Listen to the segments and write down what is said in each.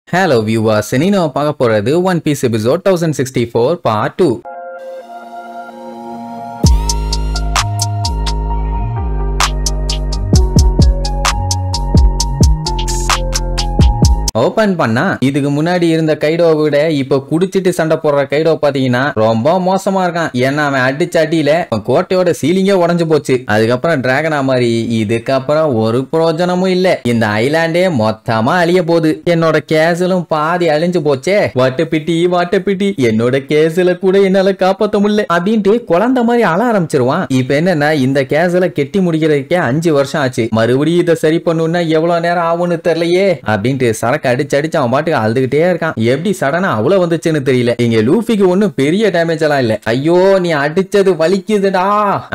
Hello viewers, இன்னைக்கு நம்ம பார்க்க போறது One Piece episode 1064 part 2. Open பண்ணா இதுக்கு முன்னாடி இருந்த கைடோவை விட இப்ப குடிச்சிட்டு சண்டை போடுற கைடோ பாத்தீங்கன்னா ரொம்ப மோசமா இருக்கான். ஏன்னா அவன் அடிச்ச அடியில கோட்டையோட சீலிங்கே உடஞ்சு போச்சு. அதுக்கப்புறம் டிராகனா மாதிரி இதுக்கப்புறம் ஒரு பிரயோஜனமும் இல்ல. இந்த ஐலாண்டே மொத்தமா அழிய போகுது. என்னோட கேஸ்லும் பாதி அழிஞ்சு போச்சே. வாட்டப்பிட்டி என்னோட கேஸ்ல கூட என்னால காப்பாத்த முடியல அப்படின்ட்டு குழந்தை மாதிரி அழ ஆரம்பிச்சிருவான். இப்ப என்னன்னா இந்த கேஸ்ல கெட்டி முடிக்கிறதுக்கே 5 வருஷம் ஆச்சு. மறுபடியும் இதை சரி பண்ணுன்னா எவ்வளவு நேரம் ஆகும்னு தெரியலையே அப்படின்ட்டு சரக்கு அடிச்சு அவன் பாட்டுக்கு அழுதுகிட்டே இருக்கான். எப்படி சடனா அவ்வளவு வந்துச்சுன்னு தெரியல. இங்க லூஃபிக்கு ஒண்ணும் பெரிய டேமேஜ் எல்லாம் இல்ல. ஐயோ நீ அடிச்சது வலிக்குதுடா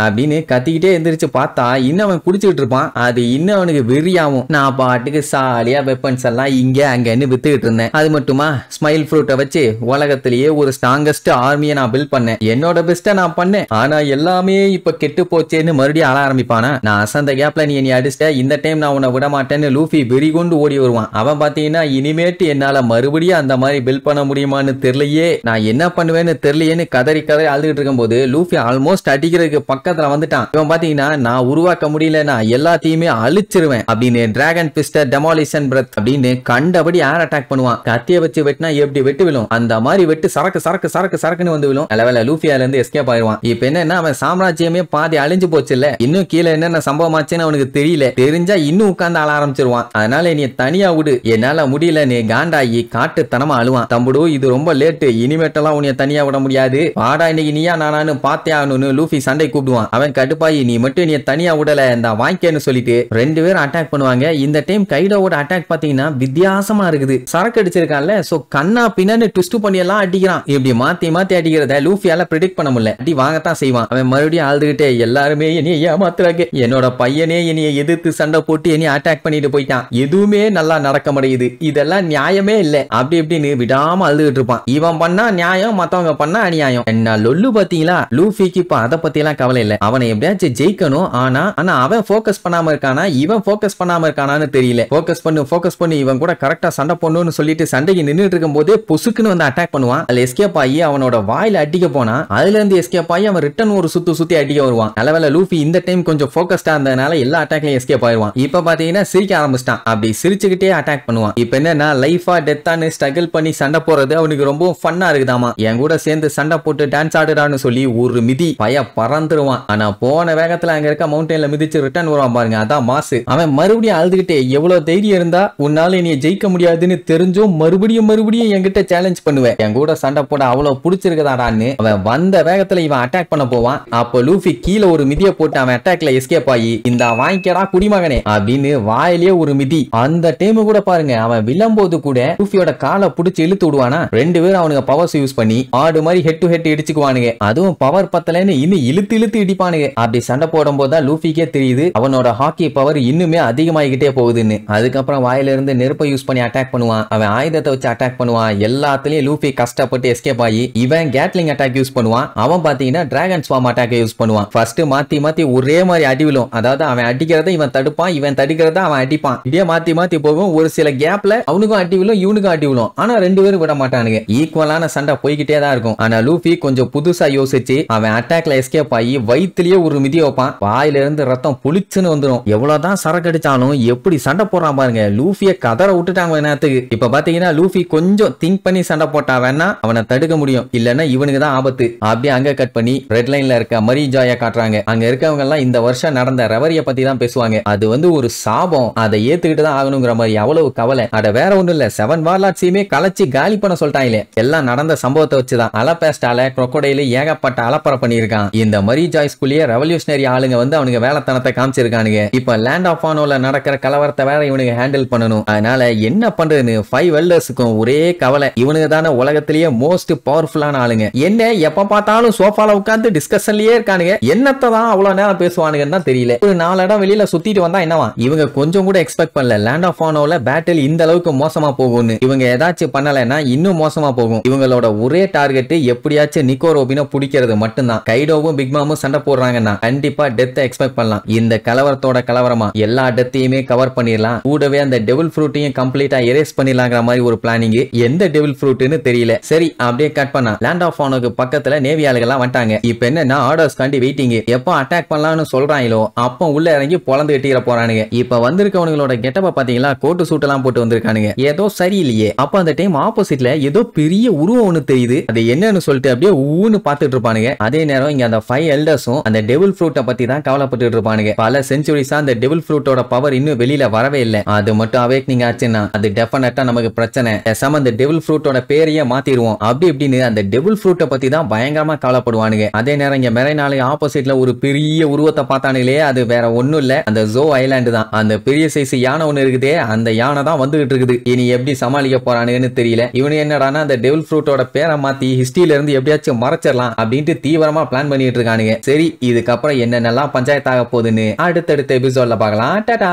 அப்படின்னு கத்திக்கிட்டே எந்திரிச்சு பார்த்தா இன்னும் அவன் குடிச்சுட்டு இருப்பான். அது இன்னும் அவனுக்கு வெறியாவும். நான் பாட்டுக்கு சாலியா வெப்பன்ஸ் எல்லாம் இங்க அங்கன்னு வித்துக்கிட்டு இருந்தேன். அது மட்டுமா ஸ்மைல் ஃப்ரூட்டை வச்சு உலகத்திலேயே ஒரு ஸ்ட்ராங்கஸ்ட் ஆர்மியை நான் பில்ட் பண்ணேன். என்னோட பெஸ்ட்டை நான் பண்ணேன். ஆனா எல்லாமே இப்ப கெட்டு போச்சேன்னு மறுபடியும் அழ ஆரம்பிப்பானா. நான் அசந்த கேப்ல நீ அடிச்சிட்ட, இந்த டைம் நான் உன்னை விட மாட்டேன்னு லூஃபி வெறி கொண்டு ஓடி வருவான். அவன் பாத்தீங்கன்னா இனிமேட்டு என்னால மறுபடியும் அந்த மாதிரி பில்ட் பண்ண முடியுமான்னு தெரியலையே, நான் என்ன பண்ணுவேன்னு தெரியலையேன்னு கதறி அழுதுகிட்டு இருக்கும் போது லூஃபி ஆல்மோஸ்ட் அடிக்கிறதுக்கு பக்கத்துல வந்துட்டான். இவன் பாத்தீங்கன்னா நான் உருவாக்க முடியல, நான் எல்லாத்தையுமே அழிச்சிருவேன் அப்படின்னு டிராகன் பிஸ்டர் டெமாலிஷன் பிரெத் அப்படின்னு கண்டபடி ஏர் அட்டாக் பண்ணுவான். கத்திய வச்சு வெட்டினா எப்படி வெட்டு விழும் அந்த மாதிரி வெட்டு சரக்குன்னு வந்து விழும். லெவல லூஃபியால இருந்து எஸ்கேப் ஆயிடுவான். இப்ப என்னன்னா அவன் சாம்ராஜ்யமே பாதி அழிஞ்சு போச்சு இல்ல. இன்னும் கீழே என்னென்ன சம்பவம் ஆச்சுன்னு அவனுக்கு தெரியல. தெரிஞ்சா இன்னும் உட்கார்ந்து ஆள ஆரம்பிச்சிருவான். அதனால நீ தனியா விடு, என்னால முடியல நீ காண்டாயி காட்டுத்தனமா அழுவான். தம்புடு இது ரொம்ப லேட்டு, இனிமேட்டெல்லாம் உன்னை தனியா விட முடியாது, வாடா இன்னைக்கு நீயா நானானு பார்த்தே ஆகணும்னு லூஃபி சண்டை கூப்பிடுவான். அவன் கடுப்பாயி நீ மட்டும் நீ தனியா விடல இந்த வாங்கிக்கன்னு சொல்லிட்டு 2 பேரும் அட்டாக் பண்ணுவாங்க. இந்த டைம் கைடோவோட அட்டாக் பாத்தீங்கன்னா வித்தியாசமா இருக்குது. சரக்கு அடிச்சிருக்கான்ல, சோ கண்ணா பின்னான்னு ட்விஸ்ட் பண்ணி எல்லாம் அடிக்கிறான். இப்படி மாத்தி அடிக்கிறத லூஃபியால பிரெடிக்ட் பண்ண முடியல. அடி வாங்கத்தான் செய்வான். அவன் மறுபடியும் அழுதுகிட்டே எல்லாருமே என்னைய ஏமாத்துறாங்க, என்னோட பையனே என்னைய எதிர்த்து சண்டை போட்டு என்னைய அட்டாக் பண்ணிட்டு போயிட்டான், எதுவுமே நல்லா நடக்க முடியுது, இதெல்லாம் நியாயமே இல்ல அப்படி இப்படின்னு விடாம அழுதுகிட்டு இருப்பான். இவன் பண்ணா நியாயம், மத்தவங்க பண்ணா அநியாயம். என்ன லொல்லு பாத்தீங்களா? லூஃபிக்கு இப்ப அதை பத்தி எல்லாம் கவலை இல்ல. அவனை எப்படியாச்சும் ஜெயிக்கணும். ஆனா அவன் போக்கஸ் பண்ணாம இருக்கானா இவன் போக்கஸ் பண்ணாம இருக்கானான்னு தெரியல. போக்கஸ் பண்ணு இவன் கூட கரெக்டா சண்டை பண்ணணும்னு சொல்லிட்டு சண்டைக்கு நின்றுட்டு இருக்கும் போதே பொசுக்குன்னு வந்து அட்டாக் பண்ணுவான். அதுல எஸ்கேப் ஆகி அவனோட வாயில அடிக்க போனா அதுல இருந்து எஸ்கேப் ஆகி அவன் ரிட்டர்ன் ஒரு சுத்தி அடிக்க வருவான். அளவுல லூஃபி இந்த டைம் கொஞ்சம் போக்கஸ்டா இருந்ததுனால எல்லா அட்டாக்லயும் எஸ்கேப் ஆயிடுவான். இப்ப பாத்தீங்கன்னா சிரிக்க ஆரம்பிச்சிட்டான். அப்படி சிரிச்சுக்கிட்டே அட்டாக் பண்ணுவான். இப்ப என்னன்னா லைஃபா டெத்தான்னு ஸ்ட்ரகிள் பண்ணி சண்டை போறது அவனுக்கு ரொம்ப ஃபன்னா இருக்குதாமா. என் கூட சேர்ந்து சண்டை போட்டு டான்ஸ் ஆடுறான்னு சொல்லி ஒரு மிதி பய பறந்துருவான். ஆனா போன வேகத்துல அங்க இருக்க மவுண்டன்ல மிதிச்சு ரிட்டர்ன் வருவான் பாருங்க, அதான் மாசு. அவன் மறுபடியும் அழுதுகிட்டே எவ்வளவு தைரியம் இருந்தா உன்னால நீ ஜெயிக்க முடியாதுன்னு தெரிஞ்சும் மறுபடியும் என்கிட்ட சேலஞ்ச் பண்ணுவேன், என் கூட சண்டை போட அவ்வளவு பிடிச்சிருக்கதாடான்னு அவன் வந்த வேகத்துல இவன் அட்டாக் பண்ண போவான். அப்ப லூஃபி கீழே ஒரு மிதியை போட்டு அவன் அட்டாக்ல எஸ்கேப் ஆகி இந்த வாங்கிக்கடா குடிமகனே அப்படின்னு வாயிலே ஒரு மிதி. அந்த டைம் கூட பாருங்க அவன் விளம்போது கூட லூஃபியோட காலை புடிச்சு இழுத்து விடுவானா. 2 பேரும் அவனுக்கு பவர்ஸ் யூஸ் பண்ணி ஆடு மாதிரி ஹெட் டு ஹெட் இடிச்சுக்குவானுங்க. அதுவும் பவர் பத்தலன்னு இன்னும் இழுத்து இடிப்பானுங்க. அப்படி சண்டை போடும் போதுதான் லூஃபிக்கே தெரியுது அவனோட ஹாக்கி பவர் இன்னுமே அதிகமாகிக்கிட்டே போகுதுன்னு. அதுக்கப்புறம் வாயில இருந்து நெருப்பை யூஸ் பண்ணி அட்டாக் பண்ணுவான். அவன் ஆயுதத்தை வச்சு அட்டாக் பண்ணுவான். எல்லாத்துலயும் லூஃபி கஷ்டப்பட்டு எஸ்கேப் ஆகி இவன் கேட்லிங் அட்டாக் யூஸ் பண்ணுவான். அவன் பாத்தீங்கன்னா டிராகன் ஸ்வார்ம் அட்டாக் யூஸ் பண்ணுவான். ஃபர்ஸ்ட் மாத்தி ஒரே மாதிரி அடி விழும். அதாவது அவன் அடிக்கிறத இவன் தடுப்பான், இவன் தடுக்கிறத அவன் அடிப்பான். இதே மாத்தி போகும். ஒரு சில கேப்ல அவனுக்கும் அடி விழும், இவனுக்கும் அடி விழும். ஆனா 2 பேரும் விட மாட்டானுங்க. ஈக்குவலான சண்டை போய்கிட்டே தான் இருக்கும். ஆனா லூஃபி கொஞ்சம் புதுசா யோசிச்சு அவன் அட்டாக்ல எஸ்கேப் ஆகி வயிற்றுலயே ஒரு மிதி வைப்பான். வாயில இருந்து ரத்தம் புளிச்சுன்னு வந்துடும். எவ்வளவுதான் சரக்கு அடிச்சாலும் எப்படி சண்டை போடுறான் பாருங்க. லூஃபிய கதற விட்டுட்டாங்க நேரத்துக்கு. இப்ப பாத்தீங்கன்னா லூஃபி கொஞ்சம் திங்க் பண்ணி சண்டை போட்டா வேணா அவனை தடுக்க முடியும், இல்லன்னா இவனுக்கு தான் ஆபத்து. அப்படியே அங்க கட் பண்ணி ரெட் லைன்ல இருக்க மரி ஜாயா காட்டுறாங்க. அங்க இருக்கவங்க எல்லாம் இந்த வருஷம் நடந்த ரெவரிய பத்தி தான் பேசுவாங்க. அது ஒரு சாபம், அதை ஏத்துக்கிட்டு தான் ஆகணுங்கிற மாதிரி அவ்வளவு கவலை. அட வேற ஒண்ணும் இல்ல, 7 வார்லாட்ஸையுமே கலைச்சு காலி பண்ண சொல்லிட்டாங்களே. எல்லாம் நடந்த சம்பவத்தை வச்சுதான். அலபேஸ்டால crocodile ஏகப்பட்ட அலப்பற பண்ணிருக்கான். இந்த மரி ஜாய் ஸ்கூல்ல ரெவல்யூஷனரி ஆளுங்க வந்து அவனுக்கு வேலைத்தனத்தை காமிச்சிருக்கானுங்க. இப்ப லேண்ட் ஆஃப் ஆனோல நடக்கிற கலவரத்தை வேற இவனுக்கு ஹேண்டில் பண்ணணும். அதனால என்ன பண்றதுன்னு 5 வெல்டர்ஸுக்கும் ஒரே கவலை. இவனுக்கு தானே உலகத்திலேயே மோஸ்ட் பவர்ஃபுல்லான ஆளுங்க. என்ன எப்ப பார்த்தாலும் சோஃபால உட்கார்ந்து டிஸ்கஷன்லயே இருக்கானுங்க. என்னத்தை தான் அவ்வளவு நேரம் பேசுவானுங்கன்னு தான் தெரியல. ஒரு 4 இடம் வெளியில சுத்திட்டு வந்தா என்னவா? இவங்க கொஞ்சம் கூட எக்ஸ்பெக்ட் பண்ணல லேண்ட் ஆஃப் ஆனோல பேட்டில் இந்த எந்த அளவுக்கு மோசமா போகும்னு. இவங்க ஏதாச்சும் பண்ணலைன்னா இன்னும் மோசமா போகும். இவங்களோட ஒரே டார்கெட் எப்படியாச்சும் நிக்கோ ரோபினை பிடிக்கிறது மட்டும்தான். கைடோவும் பிக் மாமும் சண்டை போடுறாங்கன்னா கண்டிப்பா டெத்தை எக்ஸ்பெக்ட் பண்ணலாம். இந்த கலவரத்தோட கலவரமா எல்லா டெத்தையுமே கவர் பண்ணிடலாம். கூடவே அந்த டெவில் ஃப்ரூட்டையும் கம்ப்ளீட்டா எரேஸ் பண்ணிடலாங்கிற மாதிரி ஒரு பிளானிங். எந்த டெவில் ஃப்ரூட்னு தெரியல. சரி அப்படியே கட் பண்ணா லேண்ட் ஆஃப் ஆனுக்கு பக்கத்துல நேவி ஆளுகள்லாம் வந்துட்டாங்க. இப்போ என்னன்னா ஆர்டர்ஸ் காண்டி வெயிட்டிங். எப்போ அட்டாக் பண்ணலாம்னு சொல்றாங்களோ அப்போ உள்ள இறங்கி பொளந்து கட்டிர போறானுங்க. இப்ப வந்திருக்கவங்களோட கெட்டப்ப பாத்தீங்களா, கோட்டு சூட் எல்லாம் போட்டு வந்திருக்கானுங்க. ஏதோ சரியில்லையே. அப்ப அந்த டைம் ஆப்போசிட்ல ஏதோ பெரிய உருவம் ஒண்ணு தெரியுது. அது என்னன்னு சொல்லிட்டு அப்படியே ஊன்னு பாத்துட்டு இருப்பானுங்க. அதே நேரம் இங்க அந்த 5 எல்டர்ஸும் அந்த டெவில் ஃப்ரூட்டை பத்தி தான் கவலைப்பட்டு இருப்பானுங்க. பல செஞ்சுரிஸா அந்த டெவில் ஃப்ரூட்டோட பவர் இன்னும் வெளியில வரவே இல்லை. அது மட்டும் அவேக்னிங் ஆச்சுன்னா அது டெஃபினட்டா நமக்கு பிரச்சனை. பேசாம அந்த டெவில் ஃப்ரூட்டோட பேரையே மாத்திடுவோம் அப்படி இப்படின்னு அந்த டெவில் ஃப்ரூட்டை பத்தி தான் பயங்கரமா கவலைப்படுவானுங்க. அதே நேரம் இங்க மெரைனாலே ஆப்போசிட்ல ஒரு பெரிய உருவத்தை பார்த்தானுங்களே, அது வேற ஒண்ணும் இல்ல, அந்த ஜோ ஐலாண்டு தான். அந்த பெரிய சைஸ் யானை ஒண்ணு இருக்குதே, அந்த யானை தான் வந்துகிட்டு இருக்குது. இனி எப்படி சமாளிக்க போறானுங்கன்னு தெரியல. இவனு என்னடானா அந்த டெவில் ஃப்ரூட்டோட பேரை மாத்தி ஹிஸ்டரியில இருந்து எப்படியாச்சும் மறைச்சிடலாம் அப்படின்ட்டு தீவிரமா பிளான் பண்ணிட்டு இருக்கானுங்க. சரி, இதுக்கப்புறம் என்னென்னலாம் பஞ்சாயத்து ஆக போகுதுன்னு அடுத்தடுத்த எபிசோட்ல பார்க்கலாம். டாடா.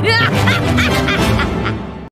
Yeah!